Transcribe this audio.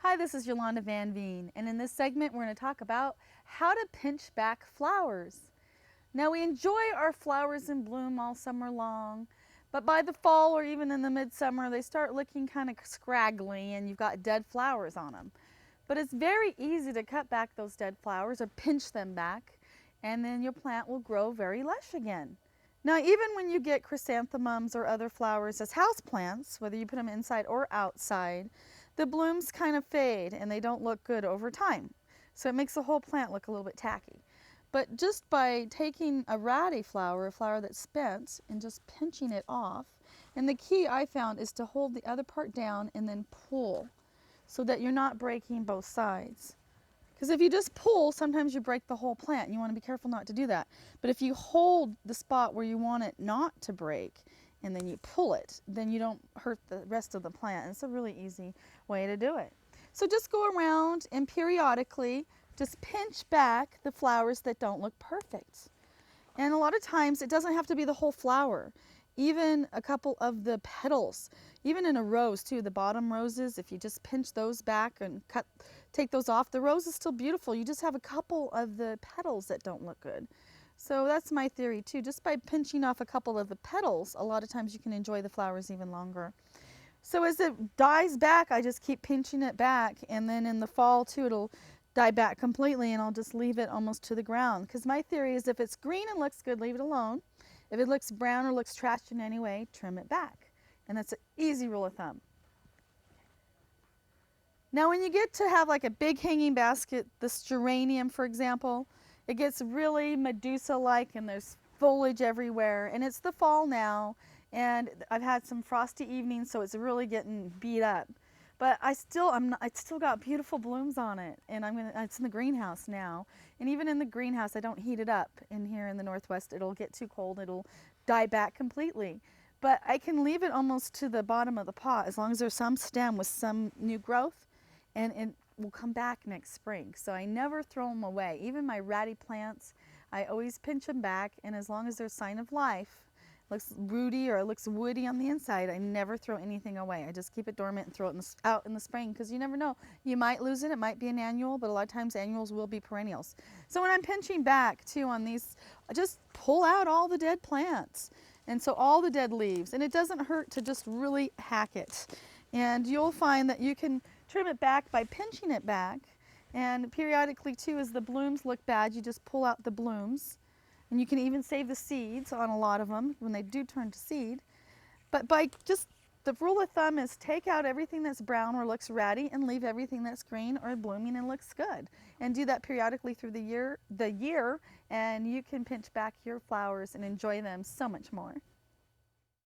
Hi, this is Yolanda Vanveen, and in this segment we're going to talk about how to pinch back flowers. Now we enjoy our flowers in bloom all summer long, but by the fall or even in the midsummer they start looking kind of scraggly and you've got dead flowers on them. But it's very easy to cut back those dead flowers or pinch them back, and then your plant will grow very lush again. Now, even when you get chrysanthemums or other flowers as house plants, whether you put them inside or outside, the blooms kind of fade and they don't look good over time. So it makes the whole plant look a little bit tacky. But just by taking a ratty flower, a flower that's spent, and just pinching it off, and the key I found is to hold the other part down and then pull so that you're not breaking both sides. Because if you just pull, sometimes you break the whole plant. You want to be careful not to do that. But if you hold the spot where you want it not to break and then you pull it, then you don't hurt the rest of the plant. It's a really easy way to do it. So just go around and periodically just pinch back the flowers that don't look perfect. And a lot of times it doesn't have to be the whole flower. Even a couple of the petals, even in a rose too, the bottom roses, if you just pinch those back and take those off, the rose is still beautiful. You just have a couple of the petals that don't look good. So that's my theory too. Just by pinching off a couple of the petals, a lot of times you can enjoy the flowers even longer. So as it dies back, I just keep pinching it back, and then in the fall too, it'll die back completely, and I'll just leave it almost to the ground. Because my theory is if it's green and looks good, leave it alone. If it looks brown or looks trashed in any way, trim it back. And that's an easy rule of thumb. Now when you get to have like a big hanging basket, this geranium for example, it gets really Medusa-like and there's foliage everywhere, and it's the fall now, and I've had some frosty evenings, so it's really getting beat up. But I still got beautiful blooms on it, and it's in the greenhouse now. And even in the greenhouse, I don't heat it up. In here in the Northwest, it'll get too cold, it'll die back completely. But I can leave it almost to the bottom of the pot as long as there's some stem with some new growth, and it will come back next spring. So I never throw them away. Even my ratty plants, I always pinch them back, and as long as there's sign of life, looks rooty or it looks woody on the inside, I never throw anything away. I just keep it dormant and throw it out in the spring, because you never know. You might lose it. It might be an annual, but a lot of times annuals will be perennials. So when I'm pinching back too on these, I just pull out all the dead plants. And so all the dead leaves, and it doesn't hurt to just really hack it. And you'll find that you can trim it back by pinching it back. And periodically too, as the blooms look bad, you just pull out the blooms. And you can even save the seeds on a lot of them when they do turn to seed. But by just, the rule of thumb is take out everything that's brown or looks ratty and leave everything that's green or blooming and looks good. And do that periodically through the year, and you can pinch back your flowers and enjoy them so much more.